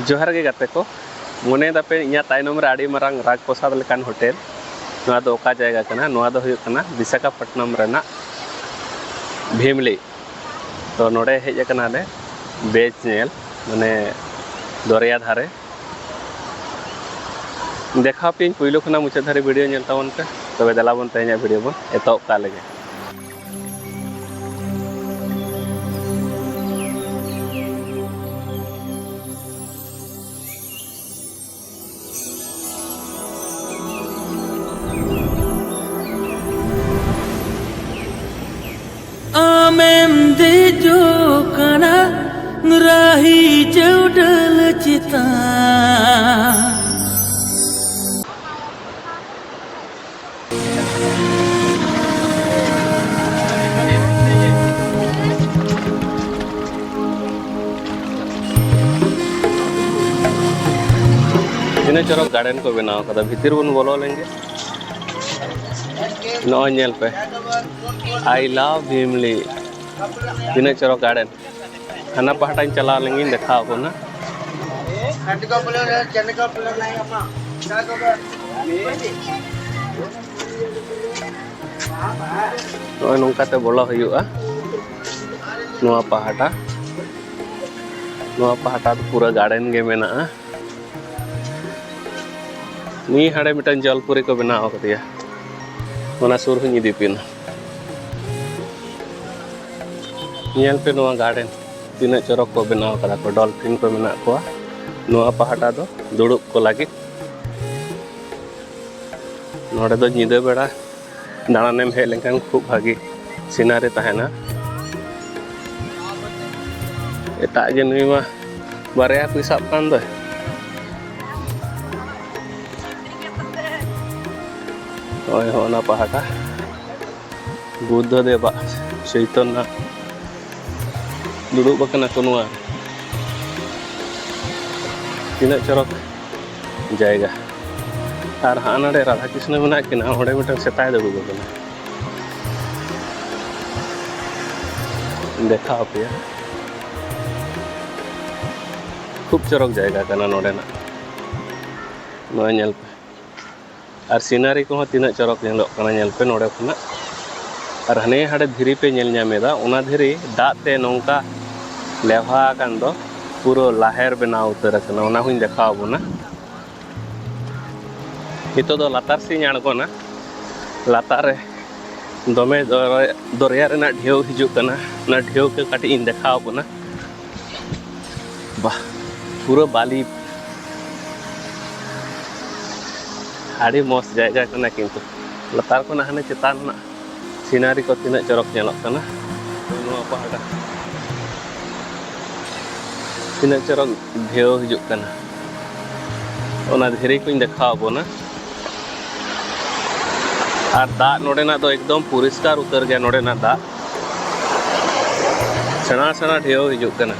जोहार गे गाते को मने दापे इया तायनम रे आड़ी मारांग राजप्रसाद लेकान होटेल नोआ दो ओका जायगा कना नोआ दो हुयुग कना विशाखापट्टनम रेना भीमली तो नोडे हेज कना ले बेच नेल माने दरिया धारे देखा पे पुइलो खना मुचा धारे वीडियो नेल तावन पे तबे दला बन ते냐 वीडियो बन एतो का लगे Amem de jokana rahi jaudal cita इने चरक गार्डन को बनाओ कदा भीतर बन बोलो लेंगे नो नेल पे आई लव भीमली इने चरक गार्डन हना पहाटा चला लेंगे देखा को ना तो नोंकाते बोलो हुयुआ नोआ पहाटा तो पूरा गार्डन गे मेना नी हाड़े मिटन जलपुरी को बनाओ कदिया ओना सुर हुनी दीपिन नेल पे नोआ गार्डन तीना चरक को बनाओ कदा को डॉल्फिन को मेना को नोआ पहाटा दो दुड़ुब को लागी नोडे दो निदे बेड़ा दाणानेम हेज लेनखान खूब भागी सीनारी तहेना एटा जे नुई मा बारया को साब कान दो ओय होना पहाटा बुद्धदेव चैतन्य दुड़ुब बकना को नुआ तीना चरक जायगा और हानाडे राधा कृष्ण मेना किना ओडे मिटन सेताय दुड़ुब बकना देखा पे खूब चरक जायगा कना नोडेना नोय नेल पे और सीनारी को तीना चरक नेलोग कना नेल पे नोडे खना और हने हाड़े धीरी पे नेल ᱧᱟᱢᱮᱫᱟ ओना धीरी दाते नोंका लेवा कान दो पूरा लाहेर बनाव उतर कना ओना हुኝ देखाव बना नितो दो लातार से आड़गोना लातार रे दमे दरिया रेना ढेउ हिजुग कना ना ढेउ के काटी इन देखाव बना वाह पूरा बाली आड़ी मस्त जायगा कना किंतु लातार को ना हने चेतान ना सीनारी को तीना चरक नेलोग कना नोआ पहाटा तीना चरक ढेउ हिजुग कना ओना धीरे को देखाव बना और दा नोडेना तो एकदम परिष्कार उतर गया नोडेना दा सेना सेना ढेउ हिजुग कना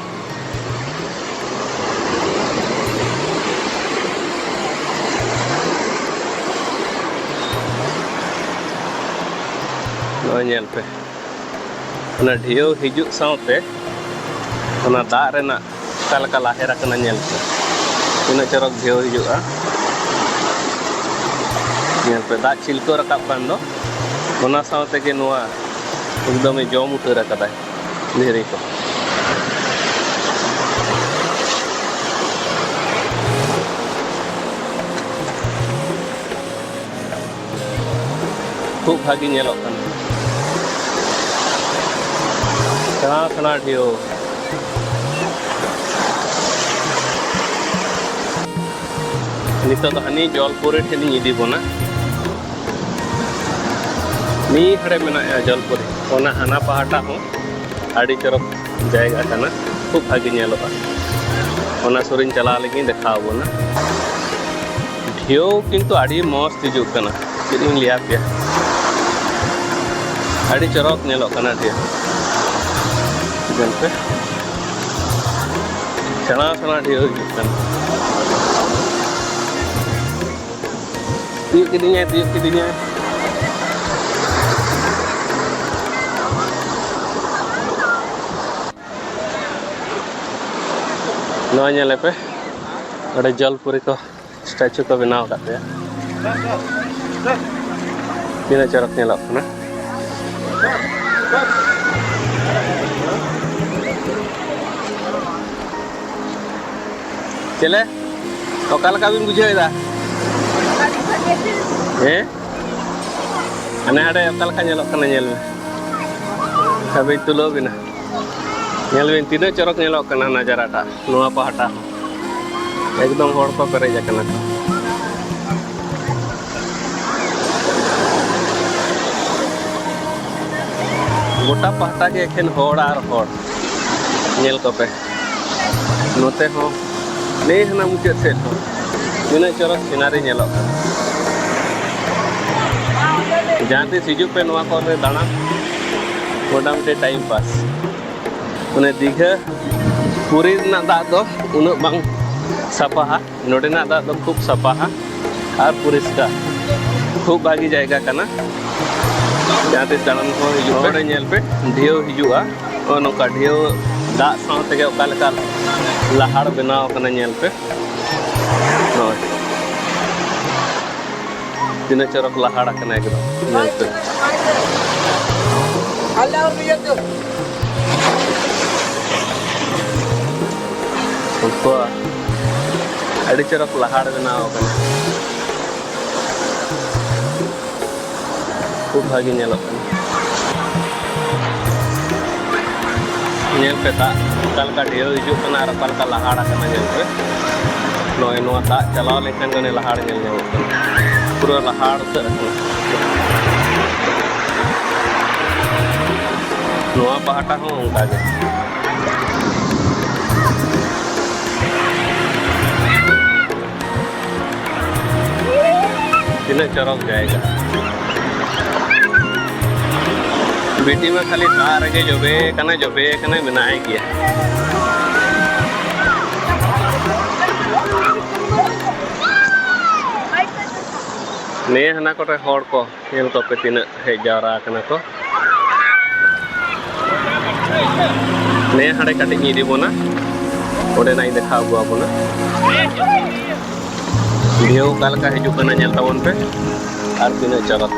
नेल पे ओना ढेउ हिजुग सावते ओना दा रेना कालका लाहेरा कना नेल पे तीना चरक ढेउ हिजुगा नेल पे दा छिलको रकाब कान दो ओना सावते के नोआ एकदम जम उतर कदाय धीरे को खूब भागी नेलोग कना सेना सेना ढेउ नितो तो हनी जलपुरी ठेनी इदी बना नी हड़े मेना जलपुरी ओना हाना पहाटा हो आड़ी चरक जायगा कना खूब भागी नेलोगा ओना सुरिन चला लगी देखाव बना ढेउ किंतु आड़ी मस्त हिजुग कना चेदिन लिया पे आड़ी चरक नेलोग कना ढेउ पे सेना सेना ढेउ हिजुग कना tiup kidinya no nyale pe अड़े जलपुरी को स्टैचू को बनाव करते हैं तीन चरक ना चले ओकाल का बिन बुझेदा अने आड़े ओकाल का नेलो कना नेल में अबे तुलो बिना नेल बिन तीन चरक नेलो कना नजाराटा नुआ पहाटा एकदम होड़ को पेरेज कना गोटा पहाटा के एखेन होड़ आर होड़ नेल को पे नोते हो नहीं हना मुचाद सेट हो तीन चरक सीनारी नेलो जहाँ तीस हिजू पे नुआ को दाना मोटामुटी टाइम पास उन्हें दीघा पुरी दाग दो उन्हें बांग साफा नोडेना दाग दो खूब साफा और परिष्कार खूब भागी जाएगा कना जहाँ तीस दाना को हिजू पे नेल पे ढेव हिजुआ और नौका ढेव दाग साथे के ओका लेका लहाड़ बनाव कना नेल पे तीन चरक लहाड़ कना एकदम नेल पे अड़ी चरक लहाड़ बनाव कना खूब भागी नेलो नेल पे ता कल का ढेव हिजू कना और कल का लहाड़ कना नेल पे नोय नो दा चलाव लेखन गने लहाड़ नेल नेल पूरा लहाड़ उतर नुआ पहाटा हो उनका के तीन चरक जाएगा बेटी में खाली तार के जोबे कना बनाए गया ने हना कोटे होड़ को नेल को पे तीन हे जावरा कना को ने हाड़े काटी नीदी बोना ओडे नाई देखा हुआ बोना वीडियो काल का हिजू कना नेल तावन पे और तीन चरक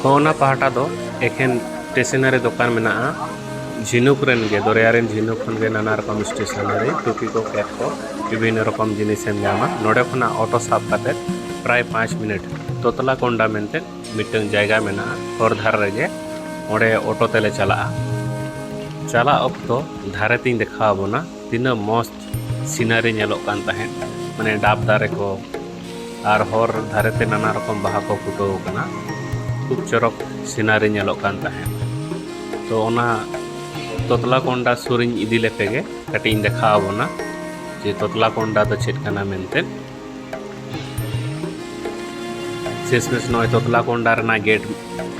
होना पहाटा दो एखेन स्टेशनरी दुकान में झिनुक रेन गे दरिया रेन झिनुक खन गे नाना रकम स्टेशनरी टुपी को कैप को विभिन्न रकम जिनिसेम जामा नोडे खना ऑटो साफ करते प्राय 5 मिनट तोतला कोंडा मेंते मिटन जायगा में हर धार रेगे ओडे ऑटो तेले चला अक्तो धारे तीन देखा बोना तीन मस्त सीनारी नेलो कान तहेन माने डाब दारे को और हर धारे ते नाना रकम बाहा को फुटो कना खूब चरक सीनारी नेलो कान तहेन तो ओना तोतला कोंडा सुरिन इदी लेपेगे कटिंग देखा बोना जे तोतला कोंडा तो चेट कना मेनते शेषमेश नय तोतला कोंडा रना गेट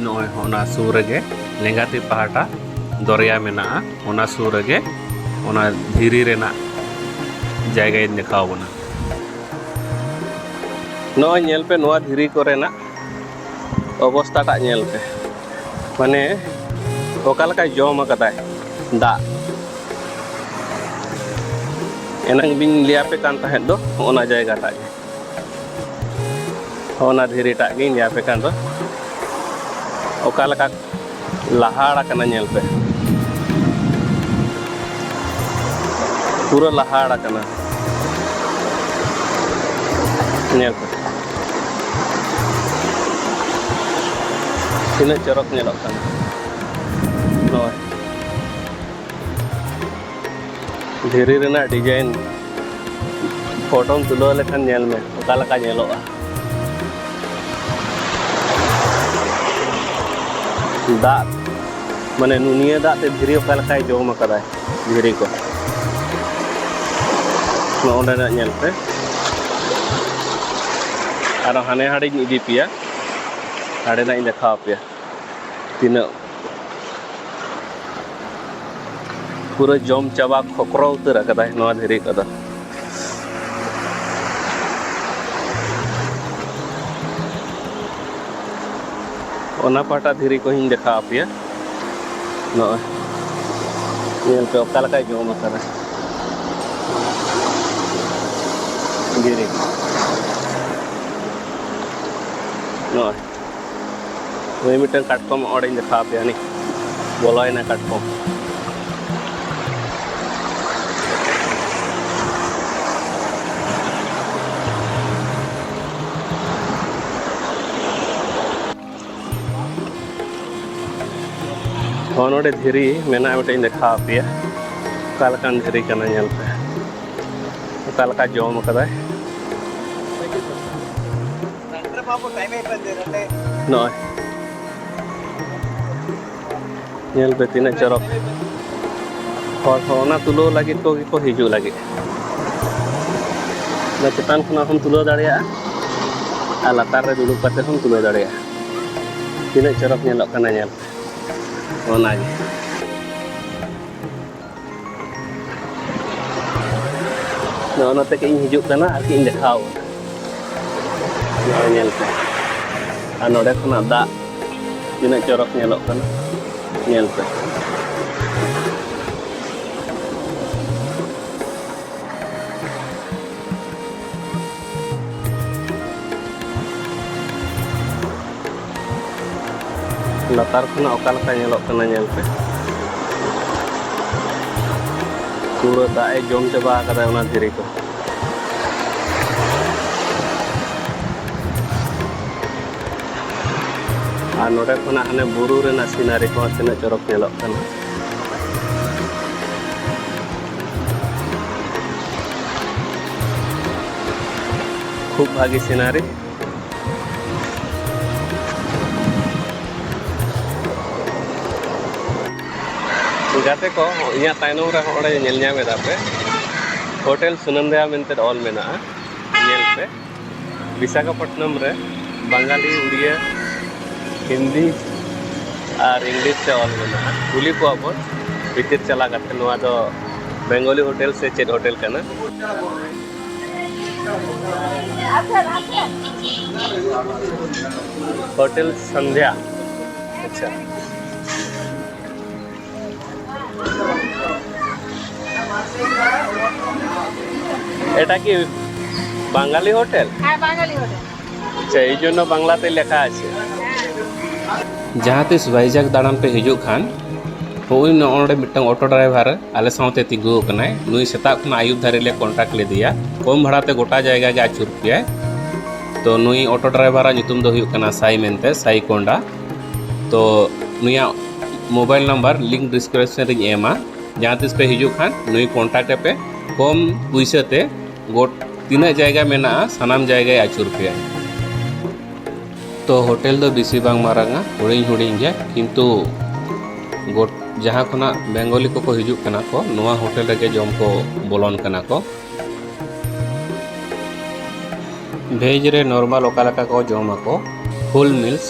नय होना सुर गे लेंगाती पहाटा दरिया मेना ओना सुर गे ओना धीरी रेना जायगा देखा बोना नय नेल पे नोआ धीरी को रेना अवस्था टा नेल पे माने ओका लका जम कदाय दा एनंग बिन लिया पे कान तहें दो ओना जायगा टा ओना धीरी टा गे लिया पे कान दो ओका लका लहाड़ कना नेल पे पूरा लहाड़ कना नेल पे तीन चरक नेलो कना नय धीरी रेना डिजाइन फोटो तुलो लेखन नेल में ओका लका नेलोआ दाग माने नुनिया दाग ते धीरी ओका लका जम कदाय धीरी को नोंडे ना नेल पे और हाने हाड़े इदी पिया हाड़े ना देखा पे तीन पूरा जम चाबा खोकरो उतर कदाय नोआ धीरी कदा ओना पाटा धीरी को हिं देखा पे Nggak, nyel pe okal kayak jom makan sendiri. Nggak, ini mungkin katkom orang yang khap ya nih, boleh na katkom. Honore dhiri mena miten dekha pe kalkan dhiri kana nyel pe kalka jom kada no nyel pe tina chorok hor hona tulo lagi ko hiju lagi na chetan khona hum tulo dareya alatar re duduk kate hum tulo dareya tina chorok nyelok kana nyel ona ge no na te ing hijuk kana ar ing dekhau nyel pe anode khona da tina chorok nyelok kana nyel pe latar khona okal ka nyelok kana nyel pe pura da e jom chaba kada ona dhiri ko ar node khona hane buru re na sinari ko tina chorok nyelok kana khub bhagi sinari गाते को इया ताइनम रे होड़े nail ᱧᱟᱢ एदा पे hotel सुनंदया मेनते all मेना nail पे विशाखापट्टनम रे बंगाली उड़िया हिंदी और इंग्लिश से ऑल मेना कुली को अपन भीतर चला करते नवा दो बेंगोली होटल से चेट होटल कना होटल संध्या अच्छा এটা কি বাঙালি হোটেল হ্যাঁ বাঙালি হোটেল আচ্ছা এই জন্য বাংলাতে লেখা আছে जहाँ वाइजाग दाड़ान पे हिजू खान हुई नोड़े मिट्टन ऑटो ड्राइवर आले साथे तिगु कनाय नुई सेता खन आयुब धारे ले कॉन्टैक्ट ले दिया कम भाड़ाते गोटा जगह गे आचुर पिया तो नुई ऑटो ड्राइवर नितुम दो हुई कना साई मेनते साई कोंडा तो नुया मोबाइल नंबर लिंक डिस्क्रिप्शन रे एमा जहाँ पे हिजू खान नुई कॉन्टैक्ट पे कम पैसे गोट तीना जगह मेना सानाम जगह आचुर पे तो होटल दो बेसी बांग मारांगा हुडिंग हुडिंग गे किंतु गोट जहाँ खना बेंगोली को हिजू कना को नवा होटल रे जम को बोलन कना को भेज रे नॉर्मल ओकालका को जमा को फुल मिल्स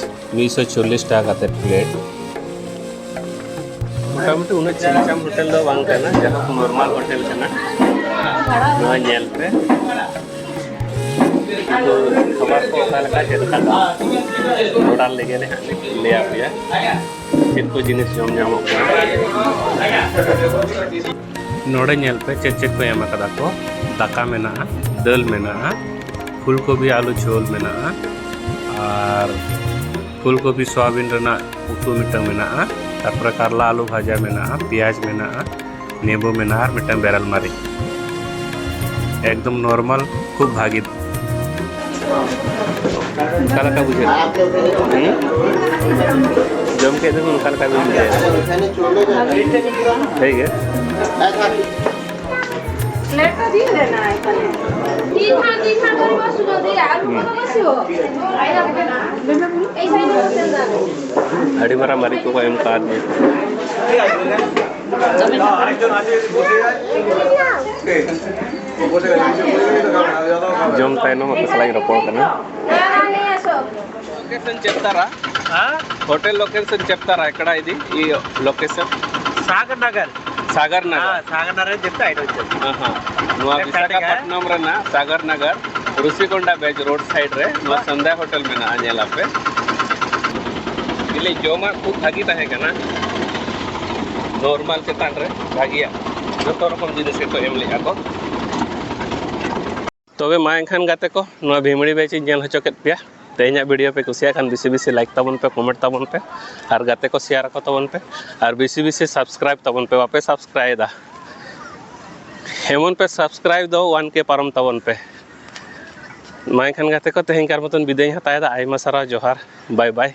140 टाका ते प्लेट मोटामुटी उन चिमचाम होटल दो बांग कना जहाँ नॉर्मल होटल कना नवा नेल पे तो खबर को ओकालका जेदका ऑर्डर लेगे ले आपिया चेक को जिनिस जम जामो नोड़े नेल पे चेक चेक पे एमा कदा को दाका मेना दाल मेना फूलकोबी आलू झोल मेना और फूलकोबी सोयाबीन रना उतु मिटंग मेना तारपर करला आलू भाजा मेना प्याज मेना नींबू मेना और मिटंग बेरल मारी एकदम नॉर्मल खूब भागी काला का बुझे जम के देखो काला का बुझे ठीक है प्लेट का दिए देना है पहले दीथा गरीब सुनो दे आलू को कैसे हो आइना ऐसा ही नहीं चलता अड़ी मारा मारी को एम कार्ड दे जम ताइनो मत सलाई रपोड़ करना लोकेशन చెప్తారా होटल लोकेशन చెప్తారా ఎక్కడ ఇది ఈ లొకేషన్ सागर नगर सागर नगर सागर नगर చెప్తే ఐడి వచ్చేది नुआ विशाखापट्टनम रना सागर नगर ऋषिकोंडा बेज रोड साइड रे नुआ संध्या होटल में ना आनेला पे इले जोमा खूब भागी तहे कना नॉर्मल चेतान रे भागिया जो रकम जिनिस को एम लेगा को तबे मा एनखान गाते को नवा भीमड़ी बेची नेल हचो केत पे तेहना वीडियो पे कुसिया खान बेसी बेसी लाइक तबन पे कमेंट तबन पे और गाते को शेयर को तबन पे और बेसी बेसी सब्सक्राइब तबन पे वापे सब्सक्राइब दा हेमन पे सब्सक्राइब दो 1K पारम तबन पे मा एनखान गाते को तेहन कार मतन विदाय हताय दा आयमा सारा जोहार बाय बाय।